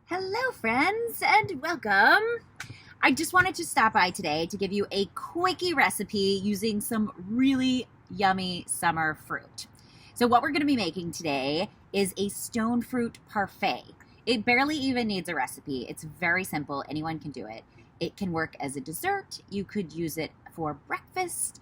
Hello, friends, and welcome. I just wanted to stop by today to give you a quickie recipe using some really yummy summer fruit. So what we're going to be making today is a stone fruit parfait. It barely even needs a recipe. It's very simple. Anyone can do it. It can work as a dessert. You could use it for breakfast.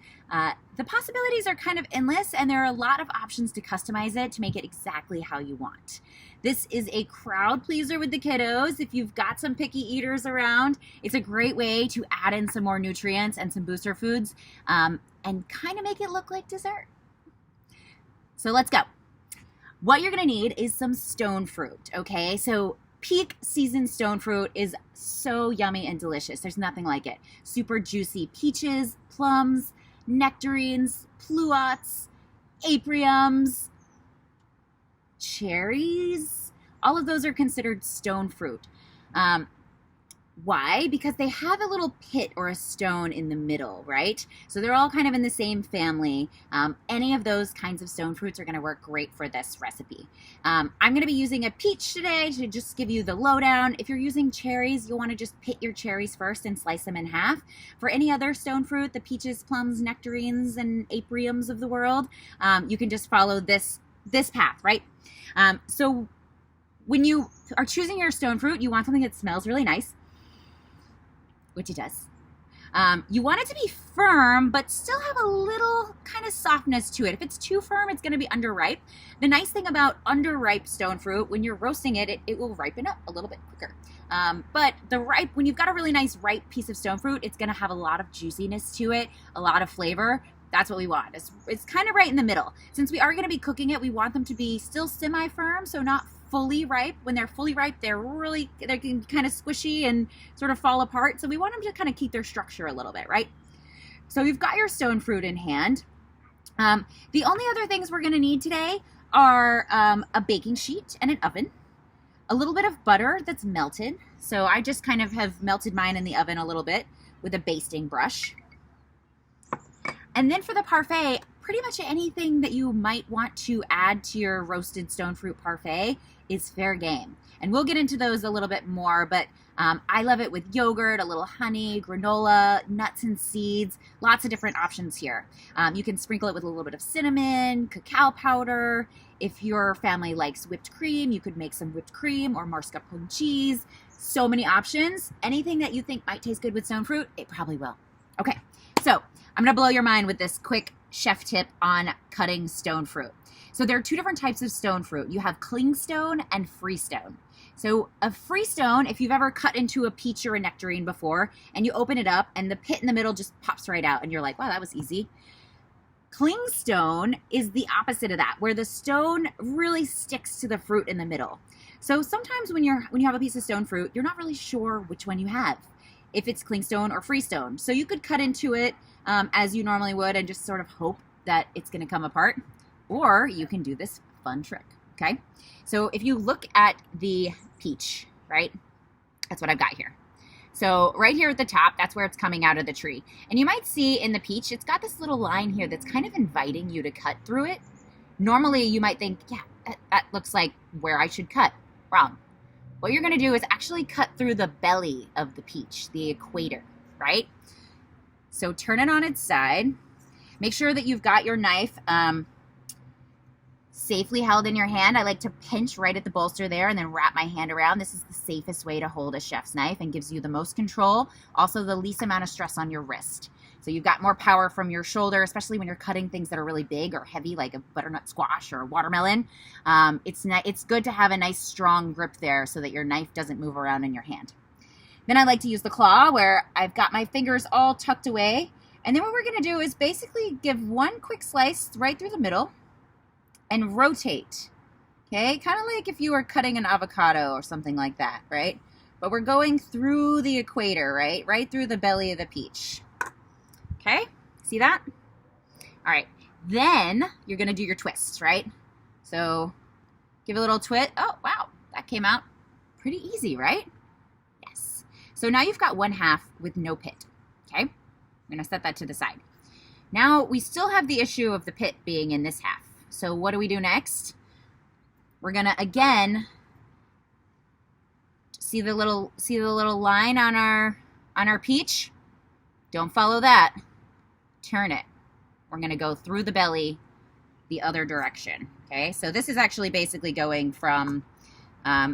The possibilities are kind of endless, and there are a lot of options to customize it to make it exactly how you want. This is a crowd pleaser with the kiddos. If you've got some picky eaters around, it's a great way to add in some more nutrients and some booster foods and kind of make it look like dessert. So let's go. What you're gonna need is some stone fruit, okay? So peak season stone fruit is so yummy and delicious. There's nothing like it. Super juicy peaches, plums, nectarines, pluots, apriums, cherries. All of those are considered stone fruit. Why? Because they have a little pit or a stone in the middle, right? So they're all kind of in the same family. Any of those kinds of stone fruits are going to work great for this recipe. I'm going to be using a peach today to just give you the lowdown. If you're using cherries, you'll want to just pit your cherries first and slice them in half. For any other stone fruit, the peaches, plums, nectarines, and apriums of the world, you can just follow this path, right? So when you are choosing your stone fruit, you want something that smells really nice, which it does. You want it to be firm, but still have a little kind of softness to it. If it's too firm, it's gonna be underripe. The nice thing about underripe stone fruit, when you're roasting it, it will ripen up a little bit quicker. But when you've got a really nice ripe piece of stone fruit, it's gonna have a lot of juiciness to it, a lot of flavor. That's what we want. It's kind of right in the middle. Since we are gonna be cooking it, we want them to be still semi-firm, so not fully ripe. When they're fully ripe, they're kind of squishy and sort of fall apart. So we want them to kind of keep their structure a little bit, right? So you've got your stone fruit in hand. The only other things we're going to need today are a baking sheet and an oven, a little bit of butter that's melted. So I just kind of have melted mine in the oven a little bit with a basting brush. And then for the parfait, pretty much anything that you might want to add to your roasted stone fruit parfait is fair game. And we'll get into those a little bit more, but I love it with yogurt, a little honey, granola, nuts and seeds, lots of different options here. You can sprinkle it with a little bit of cinnamon, cacao powder. If your family likes whipped cream, you could make some whipped cream or mascarpone cheese. So many options. Anything that you think might taste good with stone fruit, it probably will. Okay, so I'm gonna blow your mind with this quick chef tip on cutting stone fruit. So there are two different types of stone fruit. You have clingstone and freestone. So a freestone, if you've ever cut into a peach or a nectarine before and you open it up and the pit in the middle just pops right out and you're like, wow, that was easy. Clingstone is the opposite of that, where the stone really sticks to the fruit in the middle. So sometimes when you have a piece of stone fruit, you're not really sure which one you have, if it's clingstone or freestone. So you could cut into it as you normally would and just sort of hope that it's going to come apart. Or you can do this fun trick, okay? So if you look at the peach, right? That's what I've got here. So right here at the top, that's where it's coming out of the tree. And you might see in the peach, it's got this little line here that's kind of inviting you to cut through it. Normally you might think, yeah, that looks like where I should cut. Wrong. What you're gonna do is actually cut through the belly of the peach, the equator, right? So turn it on its side. Make sure that you've got your knife safely held in your hand. I like to pinch right at the bolster there and then wrap my hand around. This is the safest way to hold a chef's knife and gives you the most control, also the least amount of stress on your wrist. So you've got more power from your shoulder, especially when you're cutting things that are really big or heavy, like a butternut squash or a watermelon. It's good to have a nice strong grip there so that your knife doesn't move around in your hand. Then I like to use the claw where I've got my fingers all tucked away. And then what we're gonna do is basically give one quick slice right through the middle and rotate, okay? Kind of like if you were cutting an avocado or something like that, right? But we're going through the equator, right? Right through the belly of the peach, okay? See that? All right, then you're gonna do your twists, right? So give a little twist. Oh, wow, that came out pretty easy, right? Yes. So now you've got one half with no pit, okay? I'm gonna set that to the side. Now we still have the issue of the pit being in this half. So what do we do next? We're gonna, again, see the little line on our peach? Don't follow that. Turn it. We're going to go through the belly the other direction. Okay, so this is actually basically going from,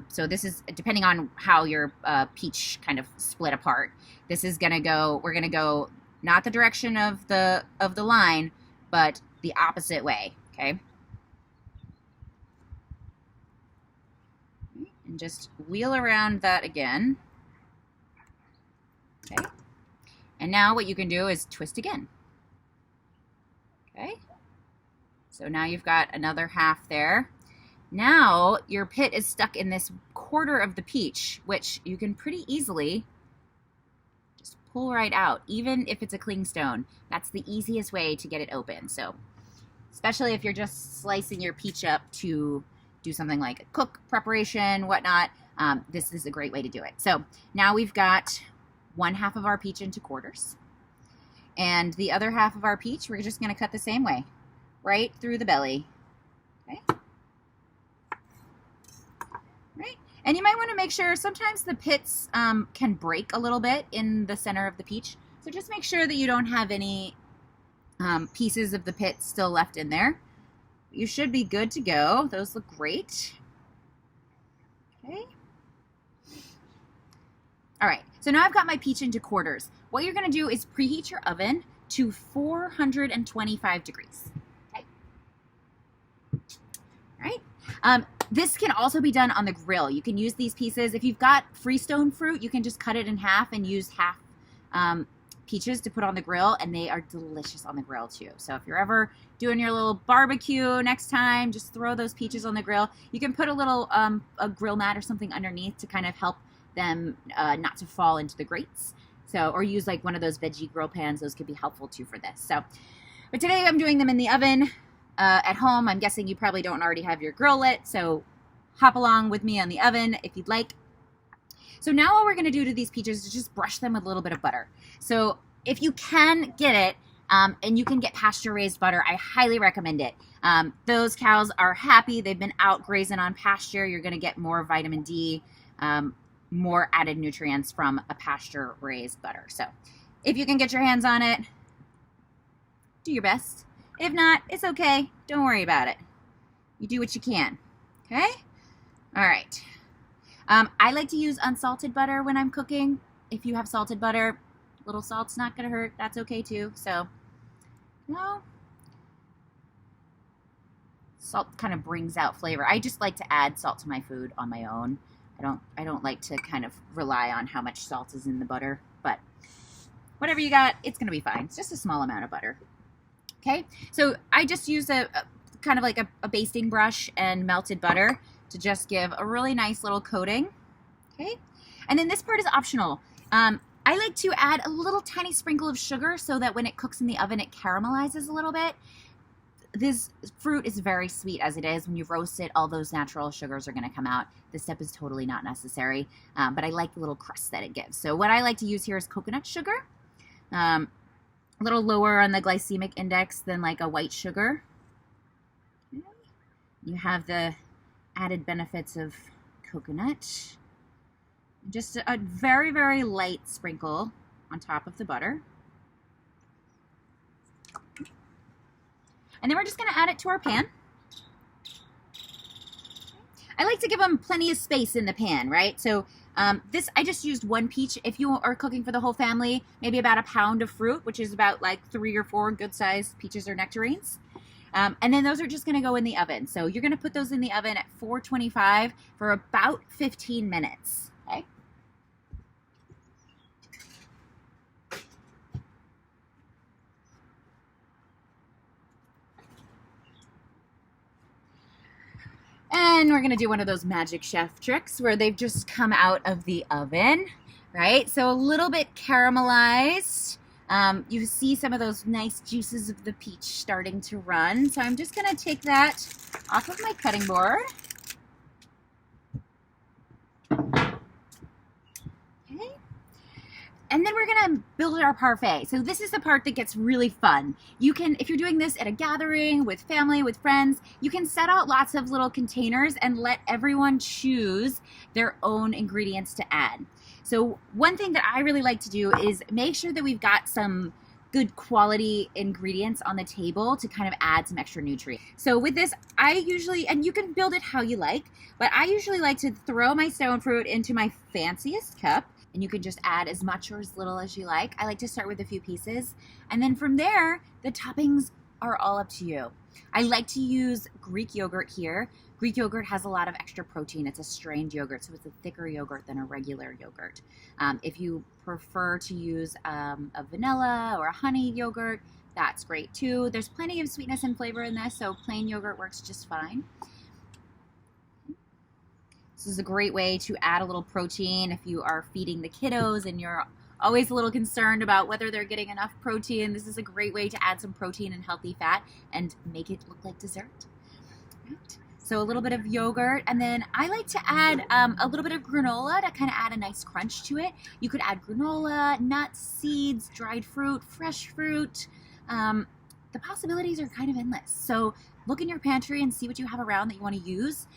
so this is depending on how your peach kind of split apart. This is going to go, we're going to go not the direction of the line, but the opposite way. Okay, and just wheel around that again. Okay, and now what you can do is twist again. Okay, so now you've got another half there. Now your pit is stuck in this quarter of the peach, which you can pretty easily just pull right out, even if it's a clingstone. That's the easiest way to get it open. So especially if you're just slicing your peach up to do something like a cook preparation, whatnot, this is a great way to do it. So now we've got one half of our peach into quarters. And the other half of our peach, we're just going to cut the same way, right through the belly. Okay. Right. And you might want to make sure, sometimes the pits can break a little bit in the center of the peach. So just make sure that you don't have any pieces of the pit still left in there. You should be good to go. Those look great. Okay. All right, so now I've got my peach into quarters. What you're going to do is preheat your oven to 425 degrees. Okay. All right. This can also be done on the grill. You can use these pieces. If you've got freestone fruit, you can just cut it in half and use half peaches to put on the grill, and they are delicious on the grill too. So if you're ever doing your little barbecue next time, just throw those peaches on the grill. You can put a little a grill mat or something underneath to kind of help them not to fall into the grates. So, or use like one of those veggie grill pans. Those could be helpful too for this. So, but today I'm doing them in the oven at home. I'm guessing you probably don't already have your grill lit, so hop along with me on the oven if you'd like. So now what we're going to do to these peaches is just brush them with a little bit of butter. So if you can get it, and you can get pasture-raised butter, I highly recommend it. Those cows are happy. They've been out grazing on pasture. You're going to get more vitamin D, more added nutrients from a pasture-raised butter. So if you can get your hands on it, do your best. If not, it's okay. Don't worry about it. You do what you can. Okay? All right. I like to use unsalted butter when I'm cooking. If you have salted butter, a little salt's not going to hurt. That's okay too. So, no. Salt kind of brings out flavor. I just like to add salt to my food on my own. I don't like to kind of rely on how much salt is in the butter, but whatever you got, it's going to be fine. It's just a small amount of butter. Okay, so I just used a kind of like a basting brush and melted butter to just give a really nice little coating. Okay, and then this part is optional. I like to add a little tiny sprinkle of sugar so that when it cooks in the oven, it caramelizes a little bit. This fruit is very sweet as it is. When you roast it, all those natural sugars are going to come out. This step is totally not necessary, but I like the little crust that it gives. So what I like to use here is coconut sugar. A little lower on the glycemic index than like a white sugar. Okay. You have the added benefits of coconut. Just a very, very light sprinkle on top of the butter. And then we're just going to add it to our pan. I like to give them plenty of space in the pan, right? So this, I just used one peach. If you are cooking for the whole family, maybe about a pound of fruit, which is about like 3 or 4 good-sized peaches or nectarines. And then those are just going to go in the oven. So you're going to put those in the oven at 425 for about 15 minutes. Okay. And we're going to do one of those magic chef tricks where they've just come out of the oven, right? So a little bit caramelized. You see some of those nice juices of the peach starting to run. So I'm just going to take that off of my cutting board. Okay. And then we're gonna build our parfait. So this is the part that gets really fun. You can, if you're doing this at a gathering with family, with friends, you can set out lots of little containers and let everyone choose their own ingredients to add. So one thing that I really like to do is make sure that we've got some good quality ingredients on the table to kind of add some extra nutrients. So with this, I usually, and you can build it how you like, but I usually like to throw my stone fruit into my fanciest cup, and you can just add as much or as little as you like. I like to start with a few pieces, and then from there, the toppings are all up to you. I like to use Greek yogurt here. Greek yogurt has a lot of extra protein. It's a strained yogurt, so it's a thicker yogurt than a regular yogurt. If you prefer to use a vanilla or a honey yogurt, that's great too. There's plenty of sweetness and flavor in this, so plain yogurt works just fine. This is a great way to add a little protein if you are feeding the kiddos and you're always a little concerned about whether they're getting enough protein. This is a great way to add some protein and healthy fat and make it look like dessert. Right. So a little bit of yogurt, and then I like to add a little bit of granola to kind of add a nice crunch to it. You could add granola, nuts, seeds, dried fruit, fresh fruit. The possibilities are kind of endless. So look in your pantry and see what you have around that you want to use.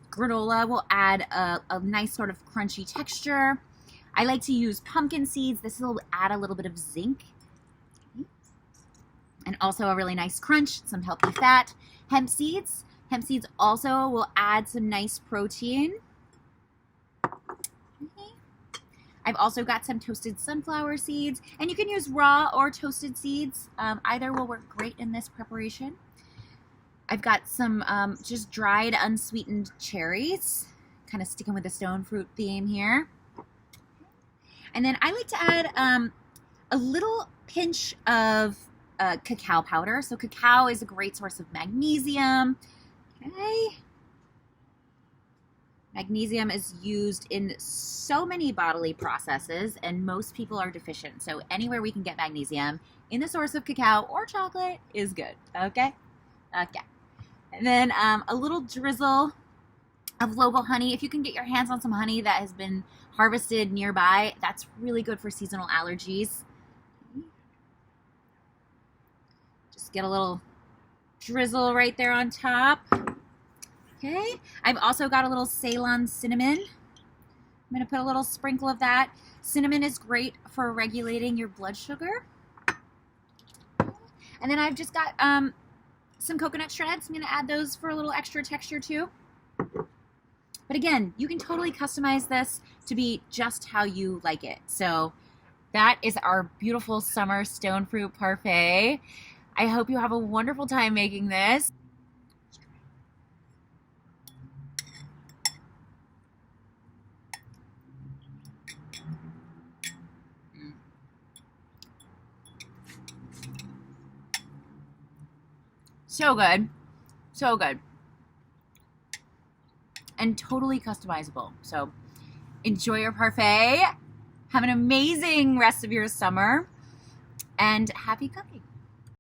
Granola will add a nice sort of crunchy texture. I like to use pumpkin seeds. This will add a little bit of zinc. And also a really nice crunch, some healthy fat. Hemp seeds. Hemp seeds also will add some nice protein. Okay. I've also got some toasted sunflower seeds. And you can use raw or toasted seeds. Either will work great in this preparation. I've got some just dried unsweetened cherries, kind of sticking with the stone fruit theme here. And then I like to add a little pinch of cacao powder. So cacao is a great source of magnesium. Okay. Magnesium is used in so many bodily processes, and most people are deficient. So anywhere we can get magnesium in the source of cacao or chocolate is good. Okay? Okay. And then a little drizzle of local honey. If you can get your hands on some honey that has been harvested nearby, that's really good for seasonal allergies. Just get a little drizzle right there on top. Okay. I've also got a little Ceylon cinnamon. I'm going to put a little sprinkle of that. Cinnamon is great for regulating your blood sugar. And then I've just got some coconut shreds. I'm going to add those for a little extra texture too. But again, you can totally customize this to be just how you like it. So that is our beautiful summer stone fruit parfait. I hope you have a wonderful time making this. So good. So good. And totally customizable. So enjoy your parfait. Have an amazing rest of your summer. And happy cooking.